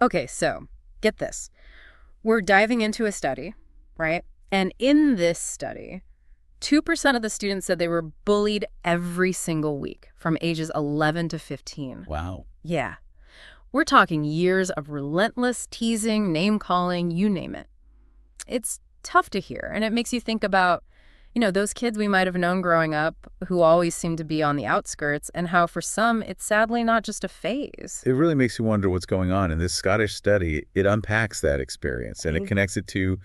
Okay, so get this. We're diving into a study, right? And in this study, 2% of the students said they were bullied every single week from ages 11 to 15. Wow. Yeah. We're talking years of relentless teasing, name-calling, you name it. It's tough to hear, and it makes you think about, those kids we might have known growing up who always seem to be on the outskirts, and how for some, it's sadly not just a phase. It really makes you wonder what's going on. In this Scottish study, it unpacks that experience and it connects it to,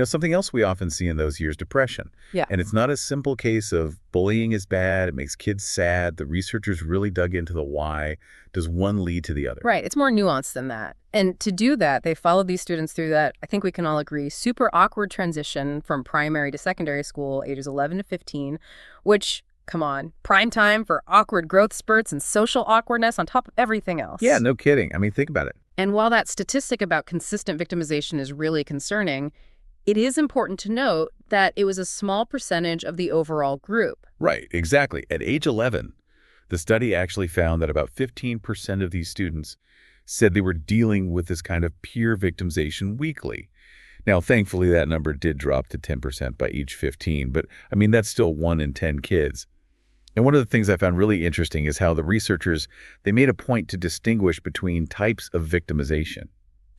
something else we often see in those years, depression. Yeah. And it's not a simple case of bullying is bad, it makes kids sad. The researchers really dug into the why. Does one lead to the other? Right. It's more nuanced than that. And to do that, they followed these students through that, I think we can all agree, super awkward transition from primary to secondary school, ages 11 to 15, which, come on, prime time for awkward growth spurts and social awkwardness on top of everything else. Yeah, no kidding. I mean, think about it. And while that statistic about consistent victimization is really concerning, it is important to note that it was a small percentage of the overall group. Right, exactly. At age 11, the study actually found that about 15% of these students said they were dealing with this kind of peer victimization weekly. Now, thankfully, that number did drop to 10% by age 15, but I mean, that's still 1 in 10 kids. And one of the things I found really interesting is how the researchers, they made a point to distinguish between types of victimization.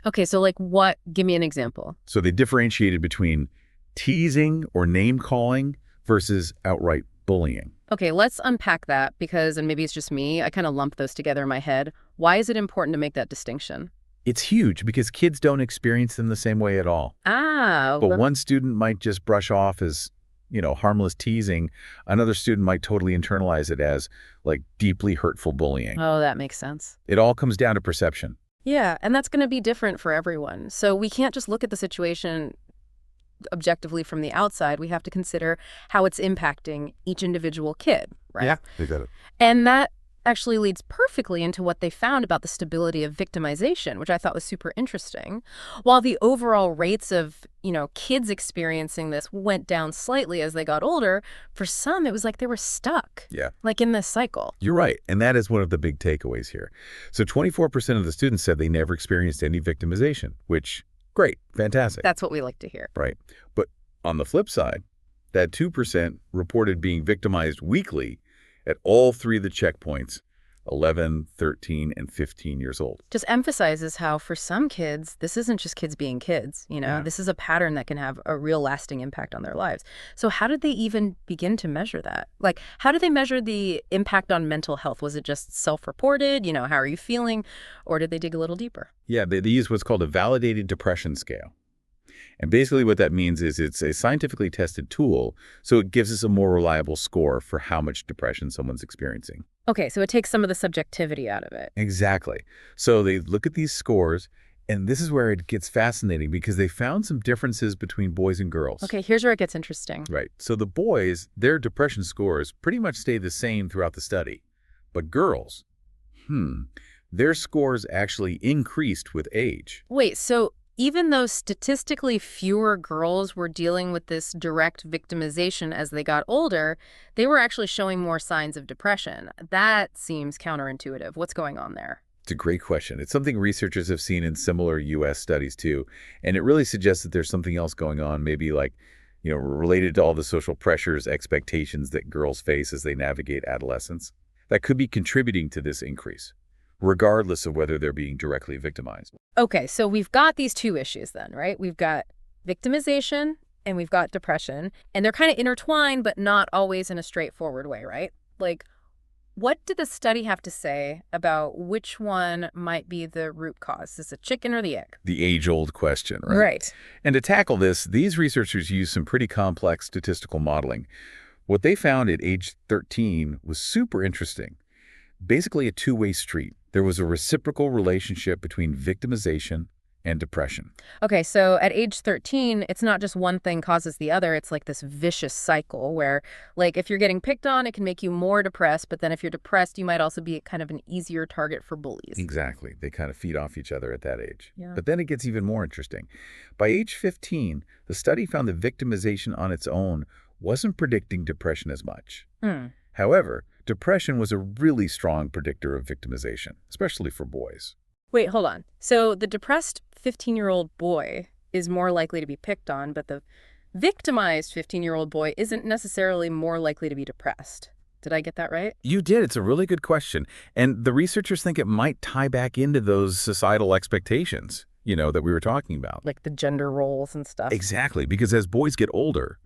Okay, so like what? Give me an example. So they differentiated between teasing or name-calling versus outright bullying. Okay, let's unpack that because, and maybe it's just me, I kind of lump those together in my head. Why is it important to make that distinction? It's huge because kids don't experience them the same way at all. But one student might just brush off as, harmless teasing. Another student might totally internalize it as, like, deeply hurtful bullying. Oh, that makes sense. It all comes down to perception. Yeah, and that's going to be different for everyone. So we can't just look at the situation objectively from the outside. We have to consider how it's impacting each individual kid, right? Yeah, exactly. And that actually leads perfectly into what they found about the stability of victimization, which I thought was super interesting. While the overall rates of, kids experiencing this went down slightly as they got older, for some it was like they were stuck. Yeah. Like in this cycle. You're right. And that is one of the big takeaways here. So 24% of the students said they never experienced any victimization, which, great, fantastic. That's what we like to hear. Right. But on the flip side, that 2% reported being victimized weekly at all 3 of the checkpoints, 11, 13, and 15 years old. Just emphasizes how for some kids, this isn't just kids being kids, Yeah. This is a pattern that can have a real lasting impact on their lives. So how did they even begin to measure that? Like, how did they measure the impact on mental health? Was it just self-reported? How are you feeling? Or did they dig a little deeper? Yeah, they use what's called a validated depression scale. And basically what that means is it's a scientifically tested tool, so it gives us a more reliable score for how much depression someone's experiencing. Okay, so it takes some of the subjectivity out of it. Exactly. So they look at these scores, and this is where it gets fascinating because they found some differences between boys and girls. Okay, here's where it gets interesting. Right. So the boys, their depression scores pretty much stay the same throughout the study. But girls, their scores actually increased with age. Wait, so even though statistically fewer girls were dealing with this direct victimization as they got older, they were actually showing more signs of depression. That seems counterintuitive. What's going on there? It's a great question. It's something researchers have seen in similar U.S. studies too. And it really suggests that there's something else going on, maybe like, related to all the social pressures, expectations that girls face as they navigate adolescence. That could be contributing to this increase, regardless of whether they're being directly victimized. Okay, so we've got these two issues then, right? We've got victimization and we've got depression, and they're kind of intertwined, but not always in a straightforward way, right? Like, what did the study have to say about which one might be the root cause? Is this a chicken or the egg? The age-old question, right? Right. And to tackle this, these researchers used some pretty complex statistical modeling. What they found at age 13 was super interesting. Basically a two-way street. There was a reciprocal relationship between victimization and depression. Okay, so at age 13, it's not just one thing causes the other. It's like this vicious cycle where, like, if you're getting picked on, it can make you more depressed. But then if you're depressed, you might also be kind of an easier target for bullies. Exactly. They kind of feed off each other at that age. Yeah. But then it gets even more interesting. By age 15, the study found that victimization on its own wasn't predicting depression as much. However, depression was a really strong predictor of victimization, especially for boys. Wait, hold on. So the depressed 15-year-old boy is more likely to be picked on, but the victimized 15-year-old boy isn't necessarily more likely to be depressed. Did I get that right? You did. It's a really good question. And the researchers think it might tie back into those societal expectations, that we were talking about. Like the gender roles and stuff. Exactly, because as boys get older,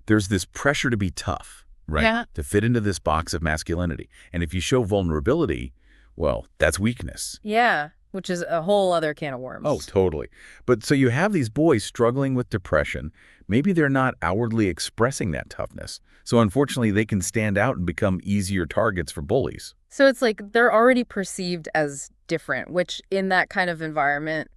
there's this pressure to be tough, right? Yeah. To fit into this box of masculinity. And if you show vulnerability, well, that's weakness. Yeah, which is a whole other can of worms. Oh, totally. But so you have these boys struggling with depression. Maybe they're not outwardly expressing that toughness. So unfortunately, they can stand out and become easier targets for bullies. So it's like they're already perceived as different, which in that kind of environment,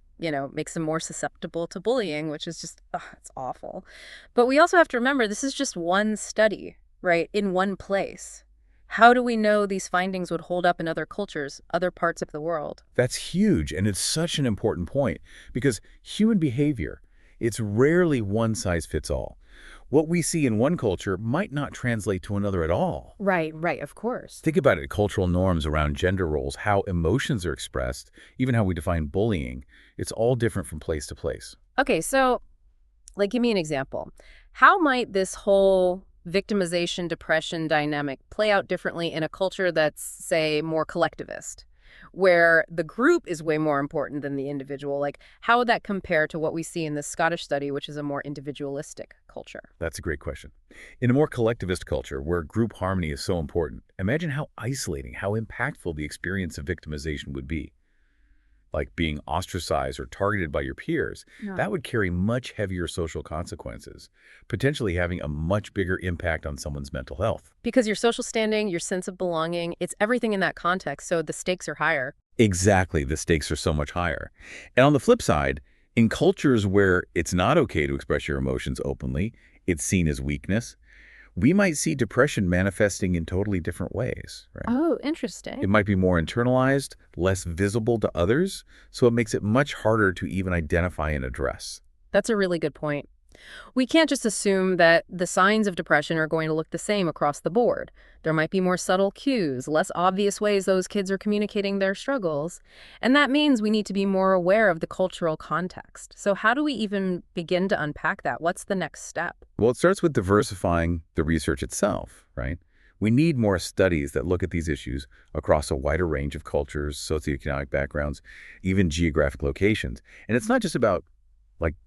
makes them more susceptible to bullying, which is just, it's awful. But we also have to remember this is just one study, right, in one place. How do we know these findings would hold up in other cultures, other parts of the world? That's huge, and it's such an important point because human behavior, it's rarely one size fits all. What we see in one culture might not translate to another at all. Right, of course. Think about it, cultural norms around gender roles, how emotions are expressed, even how we define bullying. It's all different from place to place. Okay, so, give me an example. How might this whole victimization, depression dynamic play out differently in a culture that's, say, more collectivist, where the group is way more important than the individual? Like, how would that compare to what we see in the Scottish study, which is a more individualistic culture? That's a great question. In a more collectivist culture where group harmony is so important, imagine how isolating, how impactful the experience of victimization would be. Like being ostracized or targeted by your peers, Yeah. that would carry much heavier social consequences, potentially having a much bigger impact on someone's mental health. Because your social standing, your sense of belonging, it's everything in that context, so the stakes are higher. Exactly, the stakes are so much higher. And on the flip side, in cultures where it's not okay to express your emotions openly, it's seen as weakness, we might see depression manifesting in totally different ways, right? Oh, It interesting. might be more internalized, less visible to others, so it makes it much harder to even identify and address. That's a really good point. We can't just assume that the signs of depression are going to look the same across the board. There might be more subtle cues, less obvious ways those kids are communicating their struggles. And that means we need to be more aware of the cultural context. So how do we even begin to unpack that? What's the next step? Well, it starts with diversifying the research itself, right? We need more studies that look at these issues across a wider range of cultures, socioeconomic backgrounds, even geographic locations. And it's not just about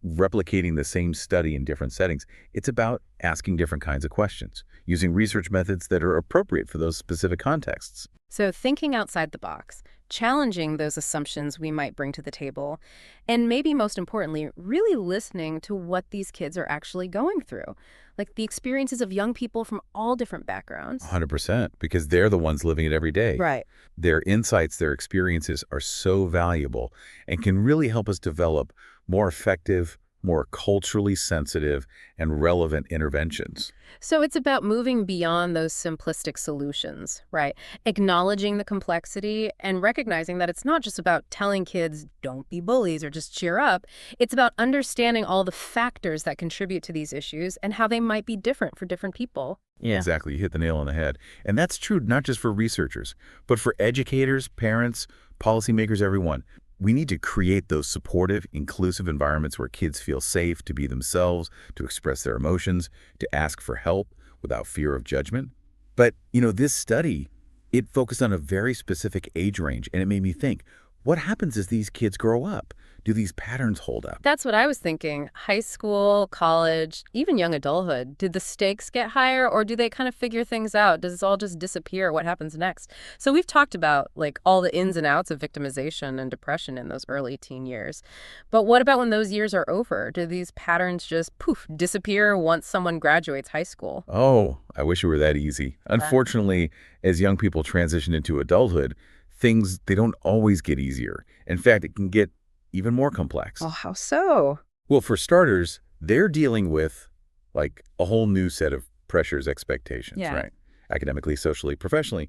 replicating the same study in different settings. It's about asking different kinds of questions, using research methods that are appropriate for those specific contexts. So thinking outside the box, challenging those assumptions we might bring to the table, and maybe most importantly, really listening to what these kids are actually going through, like the experiences of young people from all different backgrounds. 100%, because they're the ones living it every day. Right. Their insights, their experiences are so valuable and can really help us develop more effective, more culturally sensitive, and relevant interventions. So it's about moving beyond those simplistic solutions, right? Acknowledging the complexity and recognizing that it's not just about telling kids, don't be bullies or just cheer up. It's about understanding all the factors that contribute to these issues and how they might be different for different people. Yeah. Exactly, you hit the nail on the head. And that's true not just for researchers, but for educators, parents, policymakers, everyone. We need to create those supportive, inclusive environments where kids feel safe to be themselves, to express their emotions, to ask for help without fear of judgment. But, this study, it focused on a very specific age range, and it made me think, what happens as these kids grow up? Do these patterns hold up? That's what I was thinking. High school, college, even young adulthood. Did the stakes get higher or do they kind of figure things out? Does it all just disappear? What happens next? So we've talked about all the ins and outs of victimization and depression in those early teen years. But what about when those years are over? Do these patterns just poof, disappear once someone graduates high school? Oh, I wish it were that easy. Unfortunately, as young people transition into adulthood, things, they don't always get easier. In fact, it can get even more complex. Oh, how so? Well, for starters, they're dealing with a whole new set of pressures, expectations, Yeah. right? Academically, socially, professionally,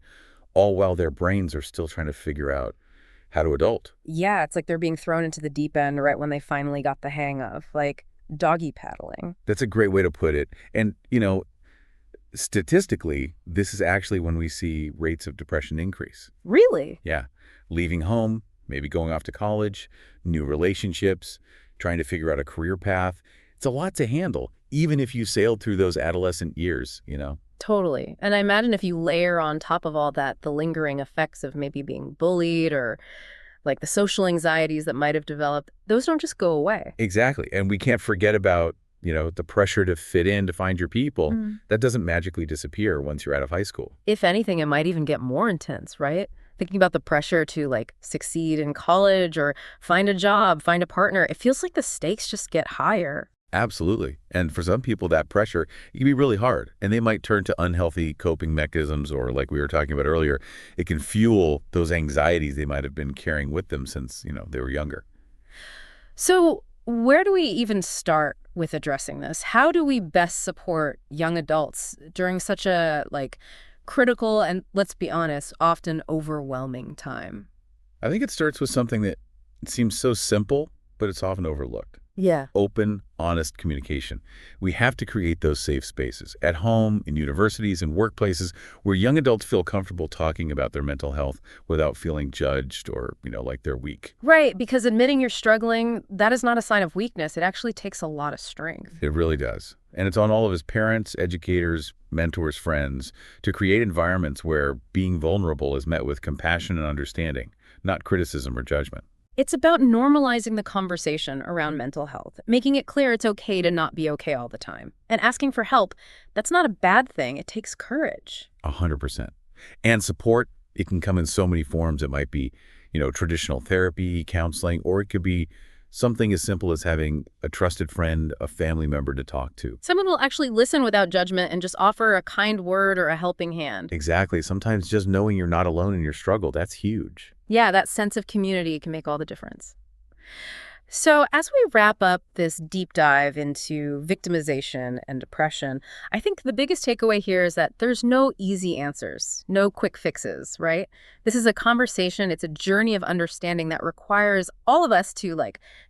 all while their brains are still trying to figure out how to adult. Yeah, it's like they're being thrown into the deep end right when they finally got the hang of, doggy paddling. That's a great way to put it. And, statistically, this is actually when we see rates of depression increase. Really? Yeah. Leaving home, maybe going off to college, new relationships, trying to figure out a career path. It's a lot to handle, even if you sailed through those adolescent years. Totally. And I imagine if you layer on top of all that the lingering effects of maybe being bullied or like the social anxieties that might have developed, those don't just go away. Exactly. And we can't forget about the pressure to fit in, to find your people. That doesn't magically disappear once you're out of high school. If anything, it might even get more intense, right? Thinking about the pressure to like succeed in college or find a job, find a partner, it feels like the stakes just get higher. Absolutely. And for some people, that pressure, it can be really hard. And they might turn to unhealthy coping mechanisms, or like we were talking about earlier, it can fuel those anxieties they might have been carrying with them since they were younger. So, where do we even start with addressing this? How do we best support young adults during such a critical and, let's be honest, often overwhelming time? I think it starts with something that seems so simple, but it's often overlooked. Yeah. Open, honest communication. We have to create those safe spaces at home, in universities, and workplaces where young adults feel comfortable talking about their mental health without feeling judged or like they're weak. Right, because admitting you're struggling, that is not a sign of weakness. It actually takes a lot of strength. It really does. And it's on all of his parents, educators, mentors, friends to create environments where being vulnerable is met with compassion and understanding, not criticism or judgment. It's about normalizing the conversation around mental health, making it clear it's okay to not be okay all the time. And asking for help, that's not a bad thing. It takes courage. 100%. And support, it can come in so many forms. It might be traditional therapy, counseling, or it could be something as simple as having a trusted friend, a family member to talk to. Someone will actually listen without judgment and just offer a kind word or a helping hand. Exactly. Sometimes just knowing you're not alone in your struggle, that's huge. Yeah, that sense of community can make all the difference. So as we wrap up this deep dive into victimization and depression, I think the biggest takeaway here is that there's no easy answers, no quick fixes, right? This is a conversation, it's a journey of understanding that requires all of us to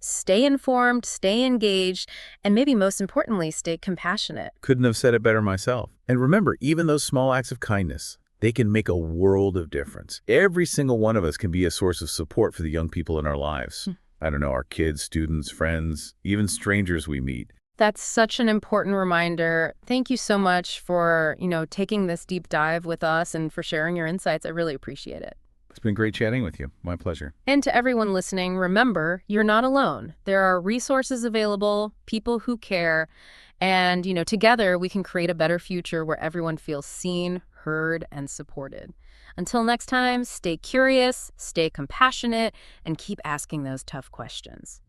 stay informed, stay engaged, and maybe most importantly, stay compassionate. Couldn't have said it better myself. And remember, even those small acts of kindness, they can make a world of difference. Every single one of us can be a source of support for the young people in our lives. I don't know, our kids, students, friends, even strangers we meet. That's such an important reminder. Thank you so much for, taking this deep dive with us and for sharing your insights. I really appreciate it. It's been great chatting with you. My pleasure. And to everyone listening, remember, you're not alone. There are resources available, people who care, and, together we can create a better future where everyone feels seen, heard, and supported. Until next time, stay curious, stay compassionate, and keep asking those tough questions.